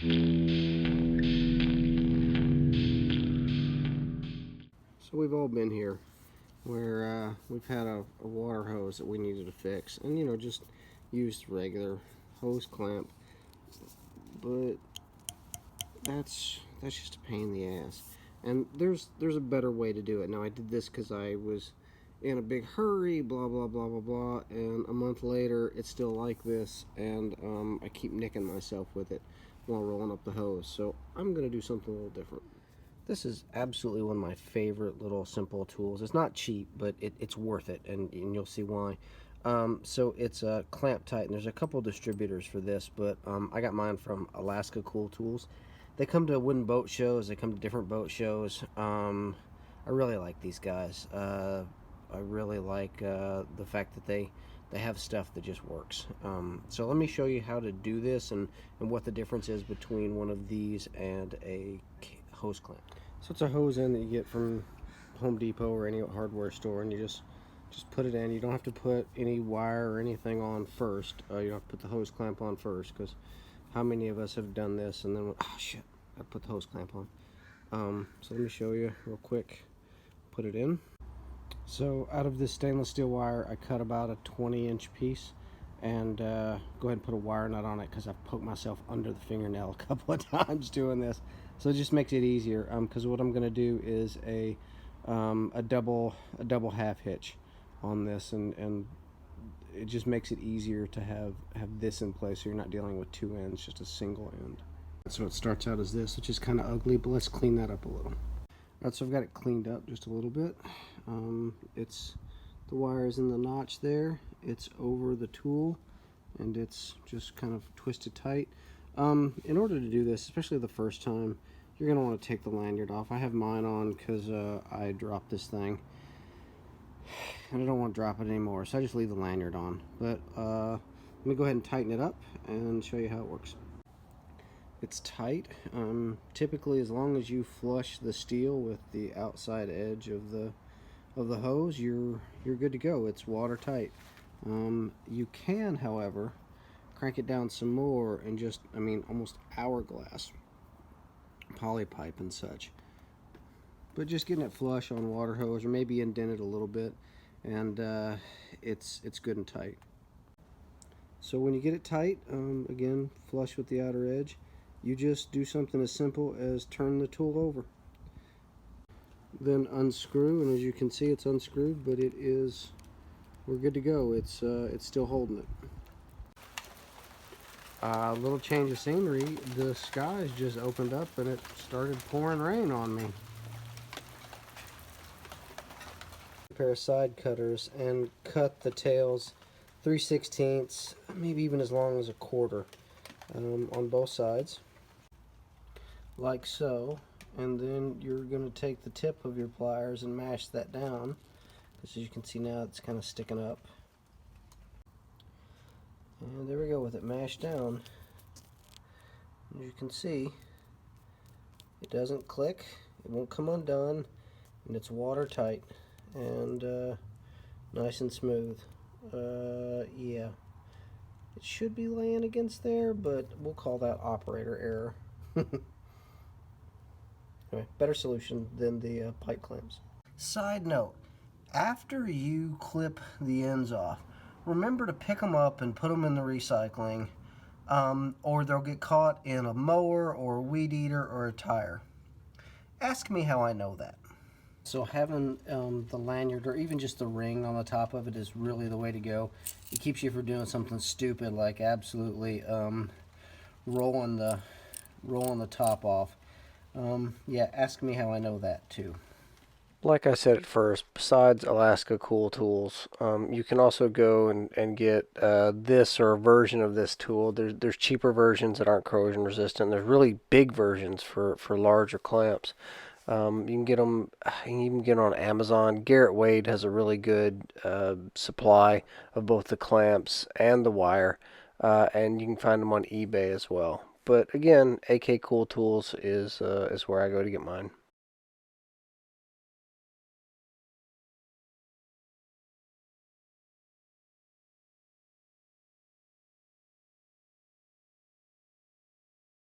So we've all been here where we've had a water hose that we needed to fix, and just used regular hose clamp, but that's just a pain in the ass. And there's a better way to do it. Now I did this because I was in a big hurry, blah blah blah blah blah, and a month later it's still like this, and I keep nicking myself with it while rolling up the hose. So I'm gonna do something a little different. This is absolutely one of my favorite little simple tools. It's not cheap, but it's worth it, and you'll see why. So it's a ClampTite, and there's a couple distributors for this, but I got mine from Alaska Cool Tools. They come to wooden boat shows. They come to different boat shows. I really like these guys. I really like the fact that they have stuff that just works. So let me show you how to do this and what the difference is between one of these and a hose clamp. So it's a hose end that you get from Home Depot or any hardware store, and you just put it in. You don't have to put any wire or anything on first. You don't have to put the hose clamp on first, because how many of us have done this and then, oh shit, I put the hose clamp on. So let me show you real quick. Put it in. So out of this stainless steel wire, I cut about a 20-inch piece, and go ahead and put a wire nut on it, because I've poked myself under the fingernail a couple of times doing this. So it just makes it easier, because what I'm going to do is a double half hitch on this, and it just makes it easier to have this in place, so you're not dealing with two ends, just a single end. So it starts out as this, which is kind of ugly, but let's clean that up a little. Alright, so I've got it cleaned up just a little bit. The wire is in the notch there, it's over the tool, and it's just kind of twisted tight. In order to do this, especially the first time, you're going to want to take the lanyard off. I have mine on because I dropped this thing, and I don't want to drop it anymore, so I just leave the lanyard on. But let me go ahead and tighten it up and show you how it works. It's tight. Typically, as long as you flush the steel with the outside edge of the hose, you're good to go. It's watertight. You can, however, crank it down some more and just, almost hourglass poly pipe and such. But just getting it flush on water hose, or maybe indent it a little bit, and it's good and tight. So when you get it tight, again, flush with the outer edge, you just do something as simple as turn the tool over. Then unscrew, and as you can see, it's unscrewed, but we're good to go. It's still holding it. A little change of scenery, the skies just opened up and it started pouring rain on me. A pair of side cutters and cut the tails 3/16, maybe even as long as a quarter, on both sides, like so. And then you're going to take the tip of your pliers and mash that down, because as you can see now it's kind of sticking up. And there we go with it mashed down. As you can see, it doesn't click, it won't come undone, and it's watertight and nice and smooth. Yeah, it should be laying against there, but we'll call that operator error. Anyway, better solution than the pipe clamps. Side note, after you clip the ends off, remember to pick them up and put them in the recycling, or they'll get caught in a mower or a weed eater or a tire. Ask me how I know that. So having the lanyard, or even just the ring on the top of it, is really the way to go. It keeps you from doing something stupid like absolutely rolling the top off. Yeah, ask me how I know that too. Like I said at first, besides Alaska Cool Tools, you can also go and get this or a version of this tool. There's cheaper versions that aren't corrosion resistant. There's really big versions for larger clamps. You can get them. You can even get them on Amazon. Garrett Wade has a really good supply of both the clamps and the wire, and you can find them on eBay as well. But again, AK Cool Tools is where I go to get mine.